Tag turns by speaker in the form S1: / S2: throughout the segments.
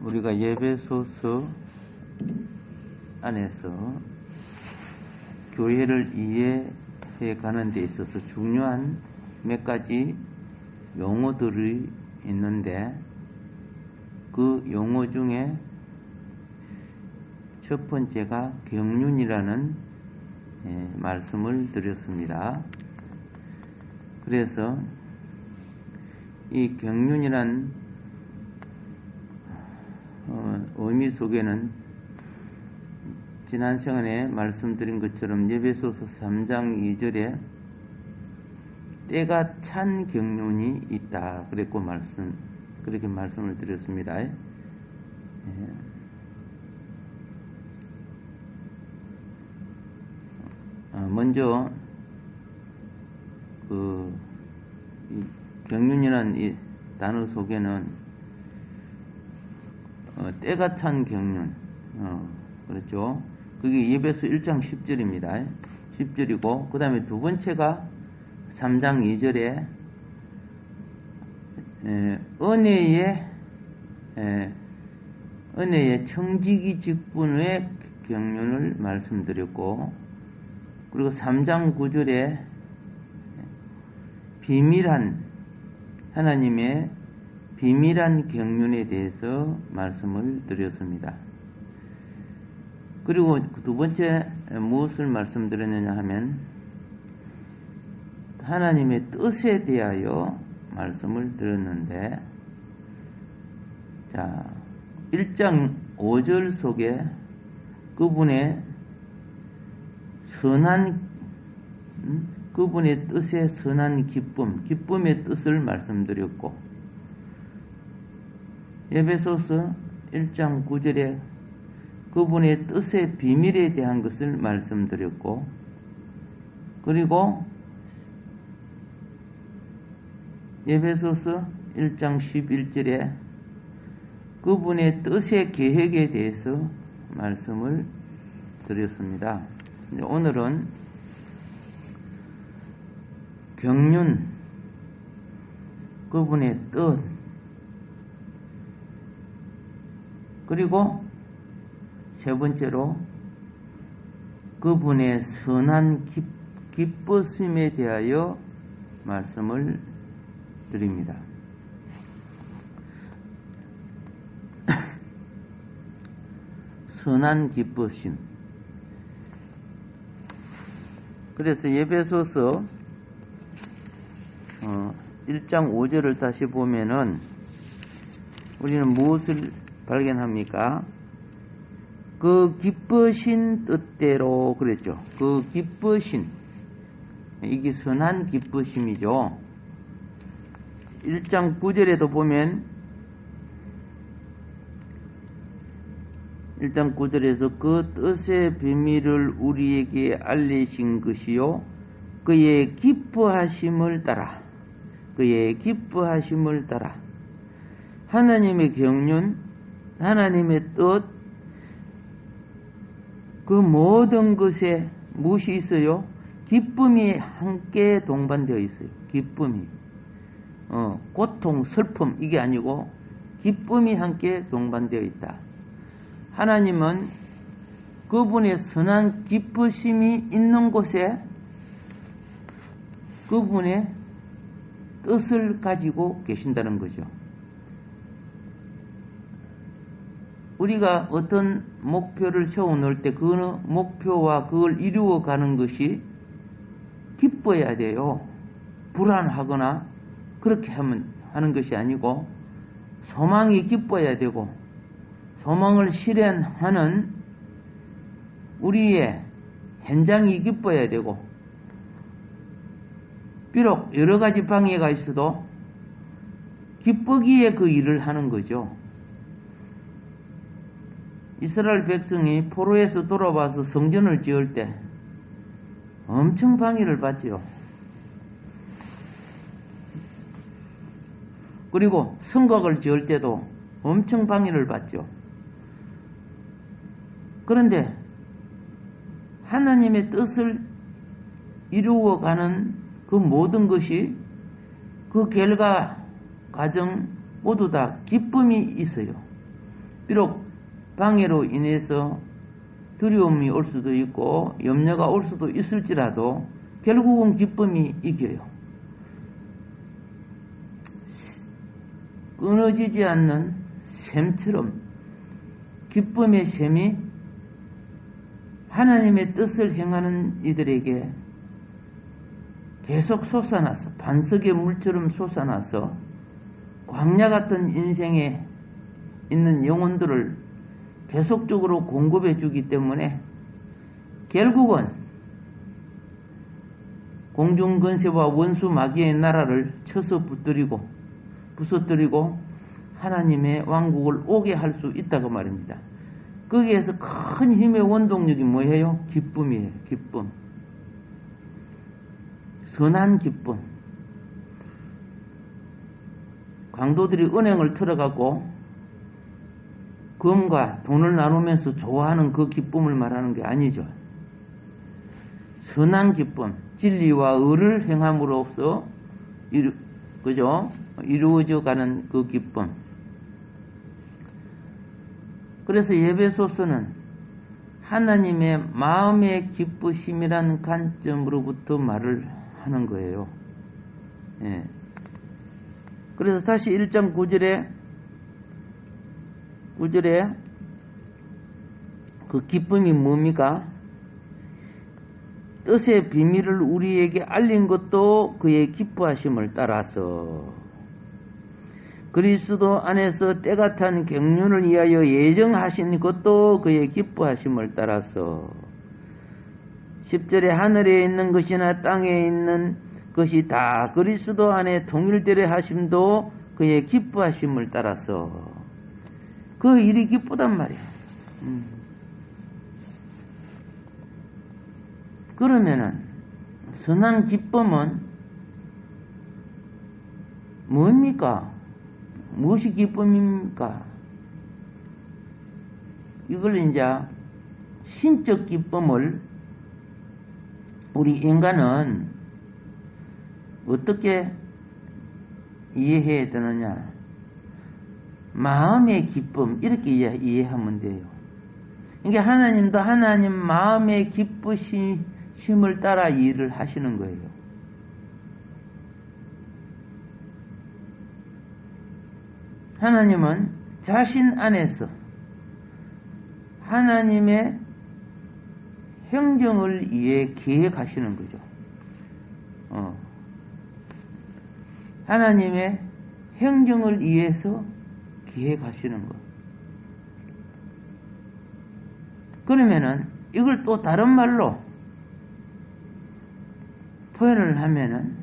S1: 우리가 예배소서 안에서 교회를 이해해 가는 데 있어서 중요한 몇 가지 용어들이 있는데, 그 용어 중에 첫 번째가 경륜이라는 말씀을 드렸습니다. 그래서 이 경륜이란 의미 속에는 지난 시간에 말씀드린 것처럼 예배소서 3장 2절에 때가 찬 경륜이 있다 그렇게 말씀을 드렸습니다. 먼저 이 경륜이라는 이 단어 속에는 때가 찬 경륜, 그렇죠. 그게 예배서 1장 10절입니다. 10절이고, 그 다음에 두 번째가 3장 2절에 은혜의 청지기 직분의 경륜을 말씀드렸고, 그리고 3장 9절에 하나님의 비밀한 경륜에 대해서 말씀을 드렸습니다. 그리고 두 번째 무엇을 말씀드렸느냐 하면 하나님의 뜻에 대하여 말씀을 드렸는데, 자, 1장 5절 속에 그분의 그분의 뜻의 선한 기쁨의 뜻을 말씀드렸고, 예배소서 1장 9절에 그분의 뜻의 비밀에 대한 것을 말씀드렸고, 그리고 예배소서 1장 11절에 그분의 뜻의 계획에 대해서 말씀을 드렸습니다. 오늘은 경륜, 그분의 뜻, 그리고 세 번째로 그분의 선한 기쁘심에 대하여 말씀을 드립니다. 선한 기쁘심. 그래서 예배소서 1장 5절을 다시 보면은 우리는 무엇을 발견합니까? 그 기쁘신 뜻대로 그랬죠. 그 기쁘신, 이게 선한 기쁘심이죠. 1장 9절에도 보면 1장 9절에서 그 뜻의 비밀을 우리에게 알리신 것이요 그의 기뻐하심을 따라 하나님의 경륜, 하나님의 뜻, 그 모든 것에 무엇이 있어요? 기쁨이 함께 동반되어 있어요. 기쁨이. 고통, 슬픔 이게 아니고 기쁨이 함께 동반되어 있다. 하나님은 그분의 선한 기쁘심이 있는 곳에 그분의 뜻을 가지고 계신다는 거죠. 우리가 어떤 목표를 세워놓을 때 그 목표와 그걸 이루어가는 것이 기뻐야 돼요. 불안하거나 그렇게 하는 것이 아니고 소망이 기뻐야 되고, 소망을 실현하는 우리의 현장이 기뻐야 되고, 비록 여러 가지 방해가 있어도 기쁘기에 그 일을 하는 거죠. 이스라엘 백성이 포로에서 돌아와서 성전을 지을 때 엄청 방해를 받죠. 그리고 성곽을 지을 때도 엄청 방해를 받죠. 그런데 하나님의 뜻을 이루어가는 그 모든 것이 그 결과 과정 모두 다 기쁨이 있어요. 비록 방해로 인해서 두려움이 올 수도 있고 염려가 올 수도 있을지라도 결국은 기쁨이 이겨요. 끊어지지 않는 샘처럼 기쁨의 샘이 하나님의 뜻을 행하는 이들에게 계속 솟아나서 반석의 물처럼 솟아나서 광야 같은 인생에 있는 영혼들을 계속적으로 공급해 주기 때문에 결국은 공중권세와 원수 마귀의 나라를 쳐서 부서뜨리고 하나님의 왕국을 오게 할 수 있다고 말입니다. 거기에서 큰 힘의 원동력이 뭐예요? 기쁨이에요. 기쁨. 선한 기쁨. 강도들이 은행을 털어가고 금과 돈을 나누면서 좋아하는 그 기쁨을 말하는 게 아니죠. 선한 기쁨, 진리와 의를 행함으로써 이루어져 가는 그 기쁨. 그래서 에베소서는 하나님의 마음의 기쁘심이란 관점으로부터 말을 하는 거예요. 예. 그래서 다시 1장 9절에 그 기쁨이 뭡니까? 뜻의 비밀을 우리에게 알린 것도 그의 기뻐하심을 따라서 그리스도 안에서 때가 탄 경륜을 위하여 예정하신 것도 그의 기뻐하심을 따라서 10절에 하늘에 있는 것이나 땅에 있는 것이 다 그리스도 안에 통일되려 하심도 그의 기뻐하심을 따라서 그 일이 기쁘단 말이야. 그러면은 선한 기쁨은 뭡니까? 무엇이 기쁨입니까? 이걸 이제 신적 기쁨을 우리 인간은 어떻게 이해해야 되느냐? 마음의 기쁨 이렇게 이해하면 돼요. 이게 하나님도 하나님 마음의 기쁘심을 따라 일을 하시는 거예요. 하나님은 자신 안에서 하나님의 행정을 위해 계획하시는 거죠. 하나님의 행정을 위해서 계획하시는 것. 그러면은 이걸 또 다른 말로 표현을 하면은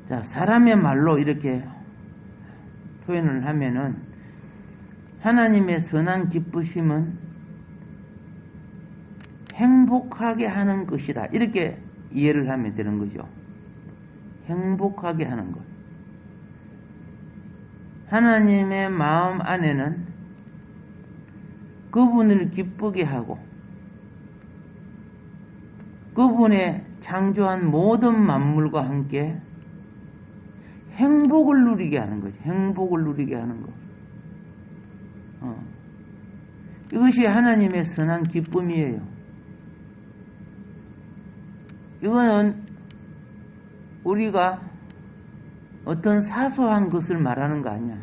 S1: 자, 사람의 말로 이렇게 표현을 하면은 하나님의 선한 기쁘심은 행복하게 하는 것이다. 이렇게 이해를 하면 되는 거죠. 행복하게 하는 것. 하나님의 마음 안에는 그분을 기쁘게 하고 그분의 창조한 모든 만물과 함께 행복을 누리게 하는 거죠. 행복을 누리게 하는 것. 이것이 하나님의 선한 기쁨이에요. 이거는 우리가 어떤 사소한 것을 말하는 거 아니야.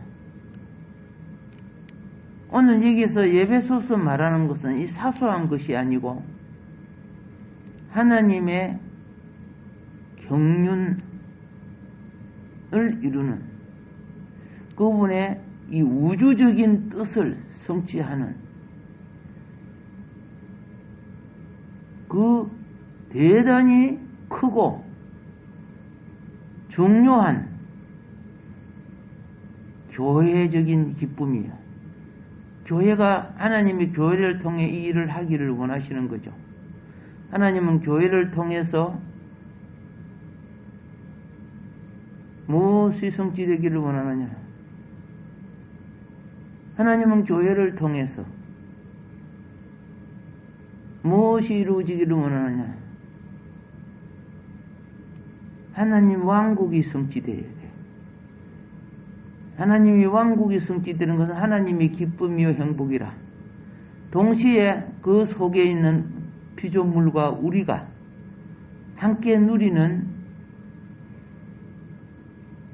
S1: 오늘 여기서 에베소서 말하는 것은 이 사소한 것이 아니고 하나님의 경륜을 이루는 그분의 이 우주적인 뜻을 성취하는 그 대단히 크고 중요한 교회적인 기쁨이에요. 교회가 하나님이 교회를 통해 이 일을 하기를 원하시는 거죠. 하나님은 교회를 통해서 무엇이 성취되기를 원하느냐? 하나님은 교회를 통해서 무엇이 이루어지기를 원하느냐? 하나님 왕국이 성취되어야 돼. 하나님이 왕국이 성취되는 것은 하나님의 기쁨이요 행복이라. 동시에 그 속에 있는 피조물과 우리가 함께 누리는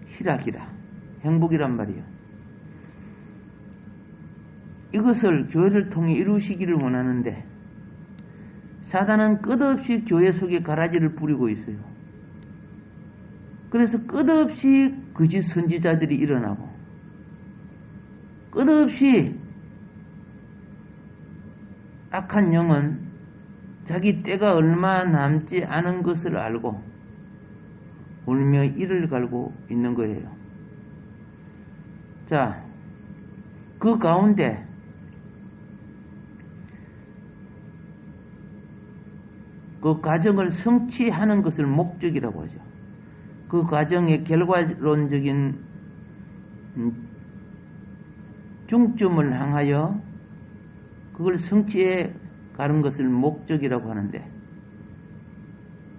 S1: 희락이라, 행복이란 말이에요. 이것을 교회를 통해 이루시기를 원하는데 사단은 끝없이 교회 속에 가라지를 뿌리고 있어요. 그래서 끝없이 거짓 선지자들이 일어나고 끝없이 악한 영은 자기 때가 얼마 남지 않은 것을 알고 울며 이를 갈고 있는 거예요. 자, 그 가운데 그 과정을 성취하는 것을 목적이라고 하죠. 그 과정의 결과론적인 중점을 향하여 그걸 성취해 가는 것을 목적이라고 하는데,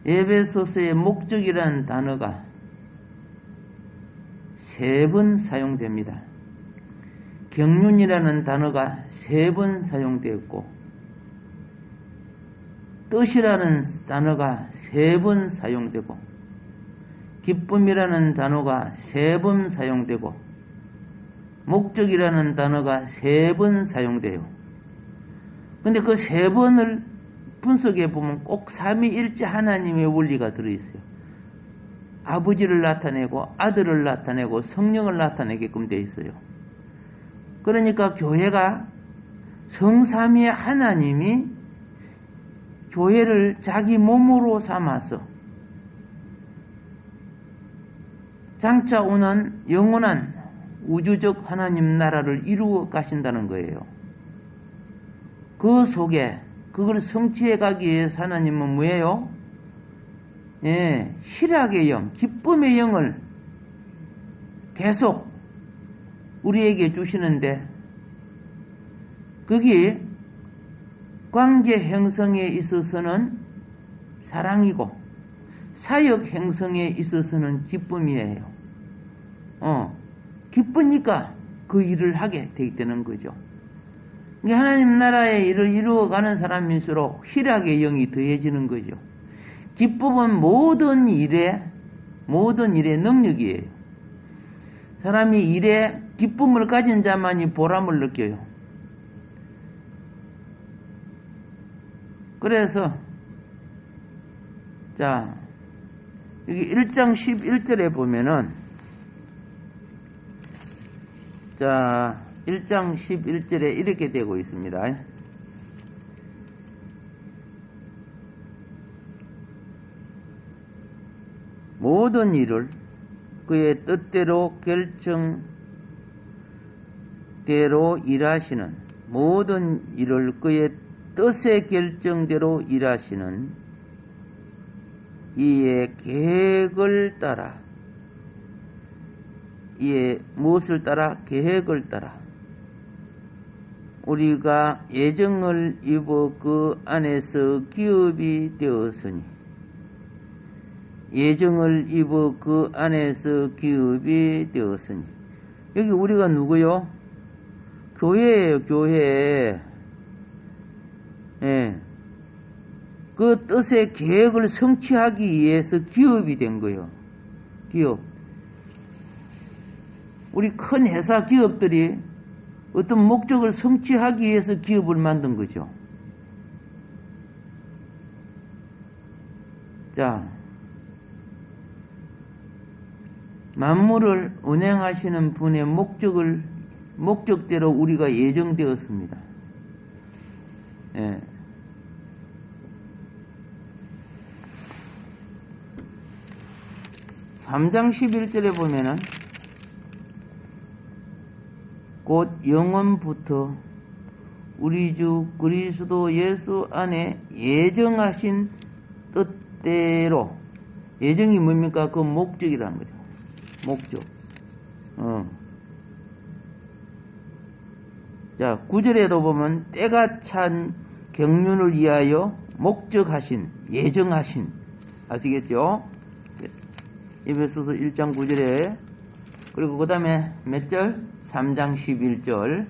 S1: 에베소서의 목적이라는 단어가 3번 사용됩니다. 경륜이라는 단어가 3번 사용되었고, 뜻이라는 단어가 3번 사용되고, 기쁨이라는 단어가 3번 사용되고, 목적이라는 단어가 3번 사용돼요. 근데 그 3번을 분석해 보면 꼭 삼위일체 하나님의 원리가 들어있어요. 아버지를 나타내고 아들을 나타내고 성령을 나타내게끔 되어 있어요. 그러니까 교회가 성삼위의 하나님이 교회를 자기 몸으로 삼아서 장차 오는 영원한 우주적 하나님 나라를 이루어 가신다는 거예요. 그 속에 그걸 성취해 가기 위해서 하나님은 뭐예요? 희락의 영, 기쁨의 영을 계속 우리에게 주시는데, 거기 관계 형성에 있어서는 사랑이고 사역 형성에 있어서는 기쁨이에요. 기쁘니까 그 일을 하게 되는 거죠. 하나님 나라의 일을 이루어가는 사람일수록 희락의 영이 더해지는 거죠. 기쁨은 모든 일의 능력이에요. 사람이 일에 기쁨을 가진 자만이 보람을 느껴요. 그래서 자, 여기 1장 11절에 보면은, 자, 1장 11절에 이렇게 되고 있습니다. 모든 일을 그의 뜻대로 결정대로 일하시는, 모든 일을 그의 뜻의 결정대로 일하시는 이의 계획을 따라, 이의 무엇을 따라? 계획을 따라 우리가 예정을 입어 그 안에서 기업이 되었으니, 예정을 입어 그 안에서 기업이 되었으니, 여기 우리가 누구요? 교회예요, 교회. 그 뜻의 계획을 성취하기 위해서 기업이 된 거예요. 기업. 우리 큰 회사 기업들이 어떤 목적을 성취하기 위해서 기업을 만든 거죠. 자, 만물을 운행하시는 분의 목적대로 우리가 예정되었습니다. 3장 11절에 보면은 곧 영원부터 우리 주 그리스도 예수 안에 예정하신 뜻대로, 예정이 뭡니까? 그 목적이라는 거죠. 목적. 자, 9절에도 보면 때가 찬 경륜을 위하여 목적하신, 예정하신, 아시겠죠? 에베소서 1장 9절에 그리고 그 다음에 몇 절? 3장 11절.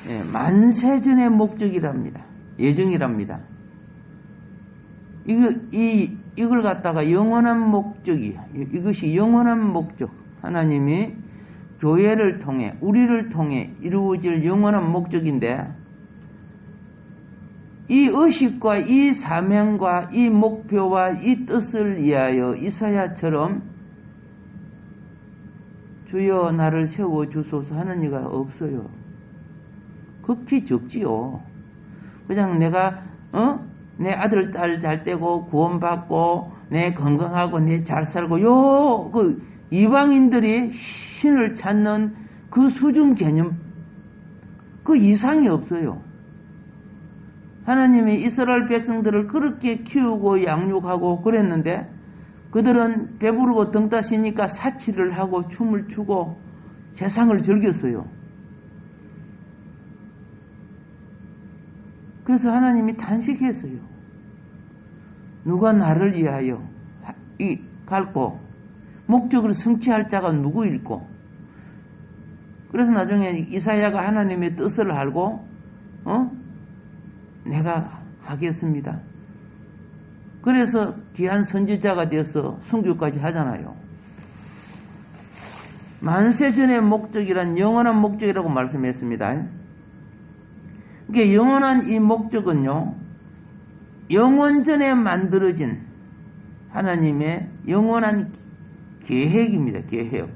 S1: 예, 만세전의 목적이랍니다. 예정이랍니다. 이걸 갖다가 영원한 목적이, 이것이 영원한 목적. 하나님이 교회를 통해, 우리를 통해 이루어질 영원한 목적인데, 이 의식과 이 사명과 이 목표와 이 뜻을 위하여 이사야처럼 주여 나를 세워주소서 하는 이가 없어요. 극히 적지요. 그냥 내가 내 아들 딸 잘 되고 구원받고 내 건강하고 내 잘 살고 그 이방인들이 신을 찾는 그 수준 개념 그 이상이 없어요. 하나님이 이스라엘 백성들을 그렇게 키우고 양육하고 그랬는데 그들은 배부르고 등 따시니까 사치를 하고 춤을 추고 세상을 즐겼어요. 그래서 하나님이 탄식했어요. 누가 나를 위하여 갈고 목적을 성취할 자가 누구일꼬? 그래서 나중에 이사야가 하나님의 뜻을 알고 내가 하겠습니다. 그래서 귀한 선지자가 되어서 순교까지 하잖아요. 만세전의 목적이란 영원한 목적이라고 말씀했습니다. 그러니까 영원한 이 목적은요, 영원전에 만들어진 하나님의 영원한 계획입니다. 계획.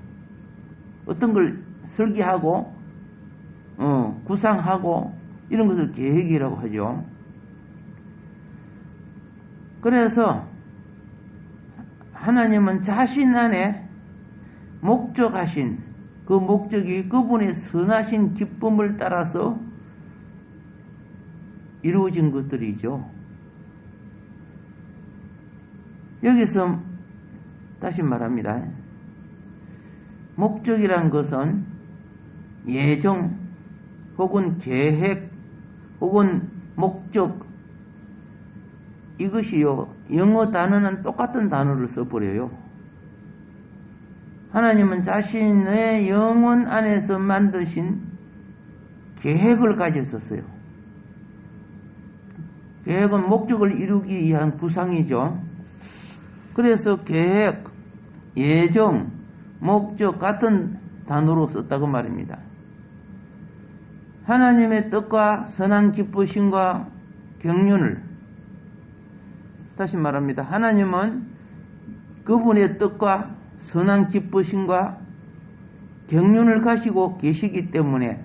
S1: 어떤 걸 설계하고 구상하고 이런 것을 계획이라고 하죠. 그래서 하나님은 자신 안에 목적하신 그 목적이 그분의 선하신 기쁨을 따라서 이루어진 것들이죠. 여기서 다시 말합니다. 목적이란 것은 예정 혹은 계획 혹은 목적 이것이요. 영어 단어는 똑같은 단어를 써버려요. 하나님은 자신의 영혼 안에서 만드신 계획을 가졌었어요. 계획은 목적을 이루기 위한 구상이죠. 그래서 계획, 예정, 목적 같은 단어로 썼다고 말입니다. 하나님의 뜻과 선한 기쁘심과 경륜을 다시 말합니다. 하나님은 그분의 뜻과 선한 기쁘심과 경륜을 가지고 계시기 때문에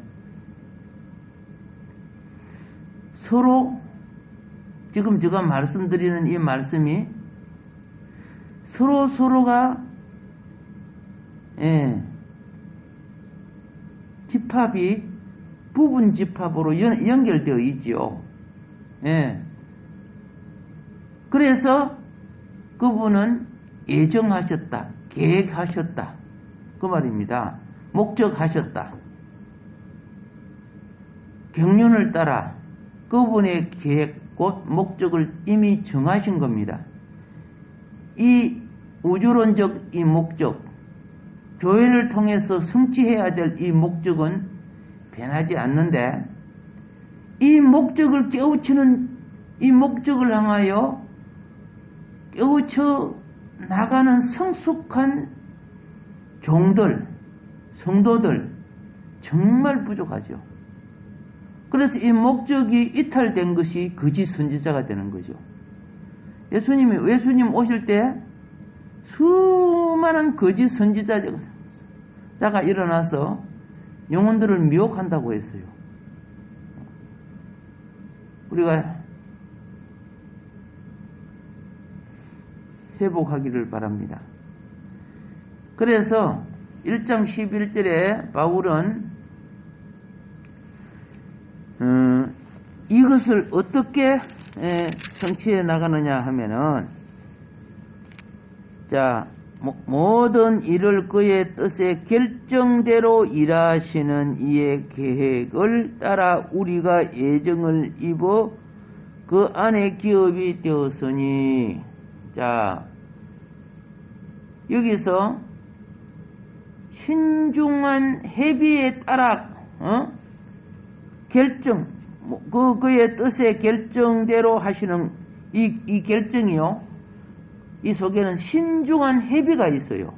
S1: 서로 지금 제가 말씀드리는 이 말씀이 서로가 집합이 부분 집합으로 연결되어 있지요. 그래서 그분은 예정하셨다, 계획하셨다 그 말입니다. 목적하셨다. 경륜을 따라 그분의 계획 곧 목적을 이미 정하신 겁니다. 이 우주론적 이 목적, 교회를 통해서 성취해야 될 이 목적은 변하지 않는데 이 목적을 깨우치는 이 목적을 향하여 깨우쳐 나가는 성숙한 종들, 성도들 정말 부족하죠. 그래서 이 목적이 이탈된 것이 거짓 선지자가 되는 거죠. 예수님 오실 때 수많은 거짓 선지자가 일어나서 영혼들을 미혹한다고 했어요. 우리가 회복하기를 바랍니다. 그래서 1장 11절에 바울은 이것을 어떻게 성취해 나가느냐 하면은 자 모든 일을 그의 뜻의 결정대로 일하시는 이의 계획을 따라 우리가 예정을 입어 그 안에 기업이 되었으니 자 여기서 신중한 회비에 따라 결정, 그의 뜻의 결정대로 하시는 이 결정이요. 이 속에는 신중한 회비가 있어요.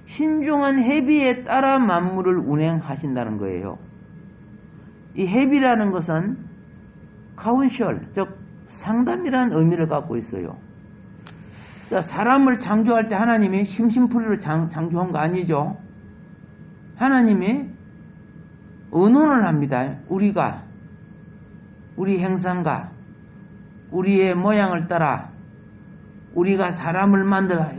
S1: 신중한 회비에 따라 만물을 운행하신다는 거예요. 이 회비라는 것은 카운셜, 즉 상담이라는 의미를 갖고 있어요. 사람을 창조할 때 하나님이 심심풀이로 창조한 거 아니죠. 하나님이 의논을 합니다. 우리 형상과 우리의 모양을 따라 우리가 사람을 만들어.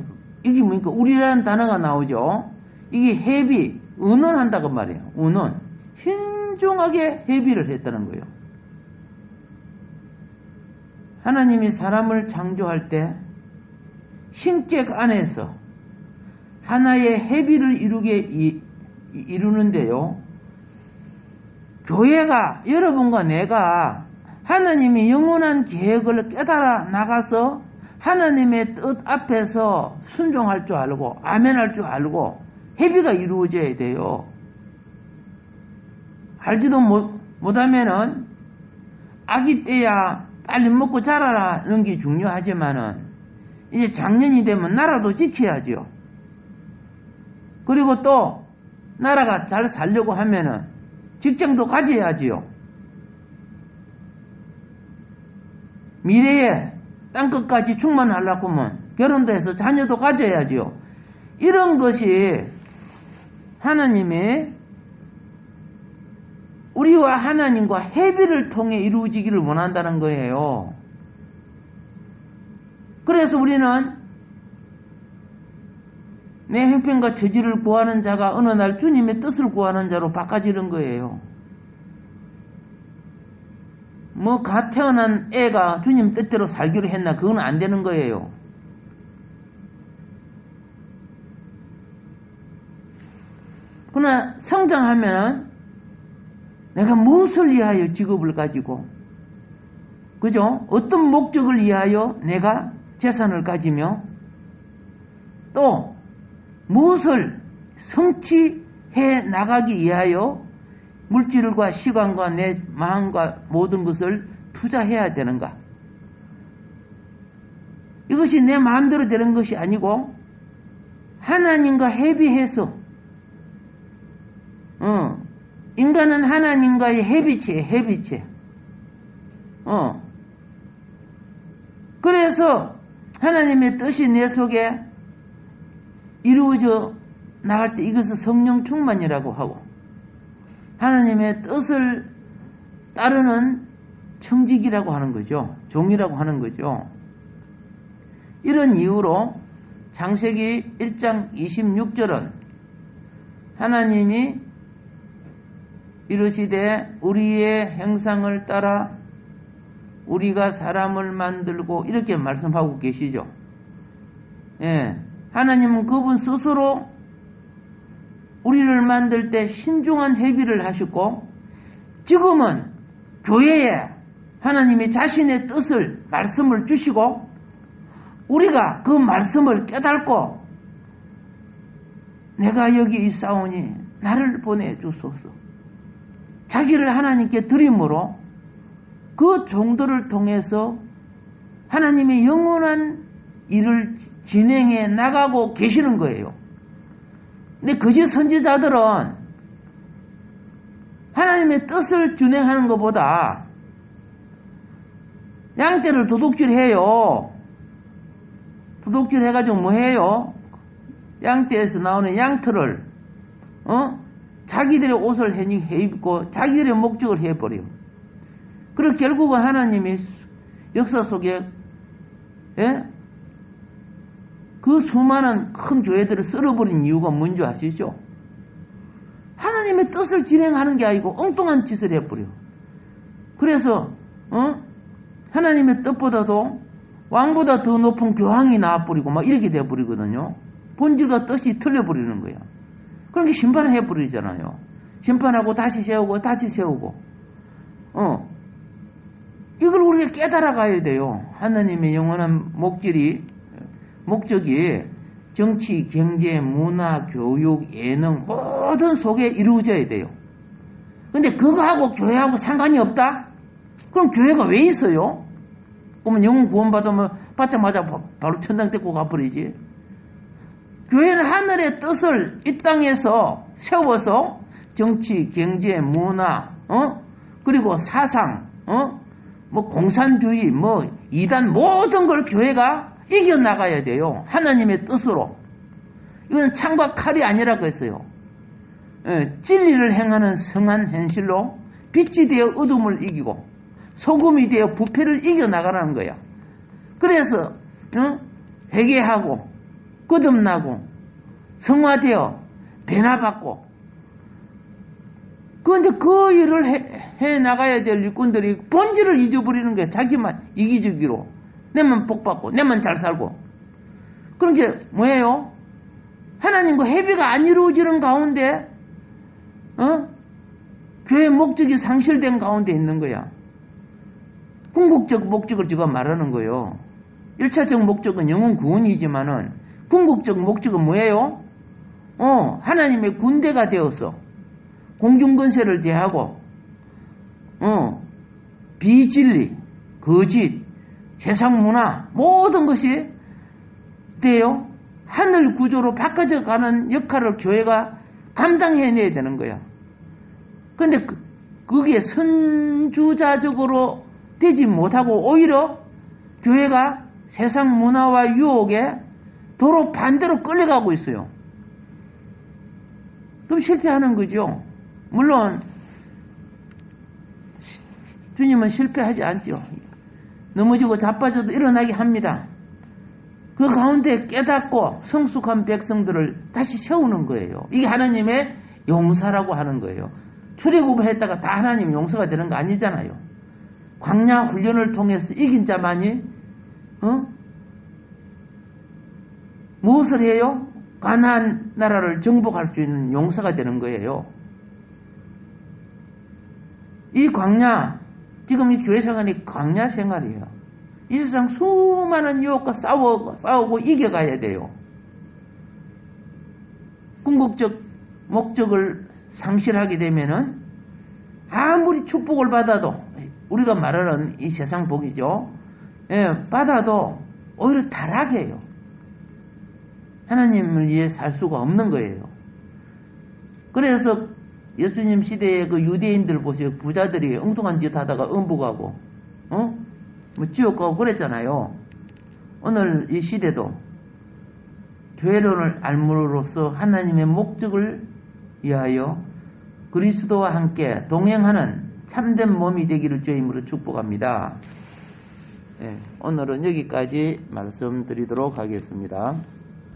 S1: 이게 뭡니까? 우리라는 단어가 나오죠. 이게 회비, 의논한다고 말이에요. 의논. 신중하게 회비를 했다는 거예요. 하나님이 사람을 창조할 때 신격 안에서 하나의 회비를 이루는데요. 교회가, 여러분과 내가 하나님의 영원한 계획을 깨달아 나가서 하나님의 뜻 앞에서 순종할 줄 알고 아멘할 줄 알고 회비가 이루어져야 돼요. 알지도 못하면은 아기 때야 빨리 먹고 자라라는 게 중요하지만은 이제 장년이 되면 나라도 지켜야죠. 그리고 또 나라가 잘 살려고 하면은 직장도 가져야지요. 미래에 땅끝까지 충만하려고 하면 결혼도 해서 자녀도 가져야지요. 이런 것이 하나님의 우리와 하나님과 회비를 통해 이루어지기를 원한다는 거예요. 그래서 우리는 내 형편과 처지를 구하는 자가 어느 날 주님의 뜻을 구하는 자로 바꿔지는 거예요. 갓 태어난 애가 주님 뜻대로 살기로 했나? 그건 안 되는 거예요. 그러나 성장하면 내가 무엇을 위하여 직업을 가지고, 그죠? 어떤 목적을 위하여 내가 재산을 가지며 또 무엇을 성취해 나가기 위하여 물질과 시간과 내 마음과 모든 것을 투자해야 되는가? 이것이 내 마음대로 되는 것이 아니고 하나님과 협의해서 인간은 하나님과의 협의체. 그래서 하나님의 뜻이 내 속에 이루어져 나갈 때 이것을 성령 충만이라고 하고 하나님의 뜻을 따르는 청직이라고 하는 거죠. 종이라고 하는 거죠. 이런 이유로 창세기 1장 26절은 하나님이 이르시되 우리의 형상을 따라 우리가 사람을 만들고 이렇게 말씀하고 계시죠. 예, 하나님은 그분 스스로 우리를 만들 때 신중한 회비를 하셨고 지금은 교회에 하나님이 자신의 뜻을 말씀을 주시고 우리가 그 말씀을 깨닫고 내가 여기 있사오니 나를 보내주소서 자기를 하나님께 드림으로 그 종들을 통해서 하나님의 영원한 일을 진행해 나가고 계시는 거예요. 근데 거짓 선지자들은 하나님의 뜻을 진행하는 것보다 양떼를 도둑질해요. 도둑질 해가지고 뭐 해요? 양떼에서 나오는 양털을 자기들의 옷을 해 입고 자기들의 목적을 해버려요. 그리고 결국은 하나님이 역사 속에 그 수많은 큰 교회들을 썰어버린 이유가 뭔지 아시죠? 하나님의 뜻을 진행하는 게 아니고 엉뚱한 짓을 해버려. 그래서 하나님의 뜻보다도 왕보다 더 높은 교황이 나와버리고 막 이렇게 돼버리거든요. 본질과 뜻이 틀려버리는 거야. 그러니까 심판을 해버리잖아요. 심판하고 다시 세우고 다시 세우고 이걸 우리가 깨달아 가야 돼요. 하나님의 영원한 목적이 정치, 경제, 문화, 교육, 예능 모든 속에 이루어져야 돼요. 근데 그거하고 교회하고 상관이 없다? 그럼 교회가 왜 있어요? 그러면 영혼 구원받으면 받자마자 바로 천당 데리고 가버리지. 교회는 하늘의 뜻을 이 땅에서 세워서 정치, 경제, 문화, 그리고 사상, 뭐 공산주의, 뭐 이단 모든 걸 교회가 이겨나가야 돼요. 하나님의 뜻으로. 이건 창과 칼이 아니라고 했어요. 진리를 행하는 성한 현실로 빛이 되어 어둠을 이기고 소금이 되어 부패를 이겨나가라는 거야. 그래서 회개하고 거듭나고 성화되어 변화받고 그런데 그 일을 해 나가야 될 일꾼들이 본질을 잊어버리는 거야. 자기만 이기주기로 내만 복받고 내만 잘 살고. 그런 게 뭐예요? 하나님과 협의가 안 이루어지는 가운데 교회의 목적이 상실된 가운데 있는 거야. 궁극적 목적을 제가 말하는 거예요. 1차적 목적은 영혼 구원이지만은 궁극적 목적은 뭐예요? 하나님의 군대가 되어서 공중권세를 제하고 비진리, 거짓, 세상 문화 모든 것이 돼요. 하늘 구조로 바꿔져 가는 역할을 교회가 감당해내야 되는 거야. 그런데 그게 선주자적으로 되지 못하고 오히려 교회가 세상 문화와 유혹에 도로 반대로 끌려가고 있어요. 그럼 실패하는 거죠. 물론 주님은 실패하지 않죠. 넘어지고 자빠져도 일어나게 합니다. 그 가운데 깨닫고 성숙한 백성들을 다시 세우는 거예요. 이게 하나님의 용서라고 하는 거예요. 출애굽을 했다가 다 하나님 용서가 되는 거 아니잖아요. 광야 훈련을 통해서 이긴 자만이 무엇을 해요? 가나안 나라를 정복할 수 있는 용서가 되는 거예요. 이 광야, 지금 이 교회 생활이 광야 생활이에요. 이 세상 수많은 유혹과 싸우고 이겨가야 돼요. 궁극적 목적을 상실하게 되면은 아무리 축복을 받아도 우리가 말하는 이 세상 복이죠. 받아도 오히려 타락해요. 하나님을 위해 살 수가 없는 거예요. 그래서 예수님 시대에 그 유대인들 보세요. 부자들이 엉뚱한 짓 하다가 음부가고, 뭐 지옥 가고 그랬잖아요. 오늘 이 시대도 교회론을 알므로써 하나님의 목적을 위하여 그리스도와 함께 동행하는 참된 몸이 되기를 주임으로 축복합니다. 오늘은 여기까지 말씀드리도록 하겠습니다.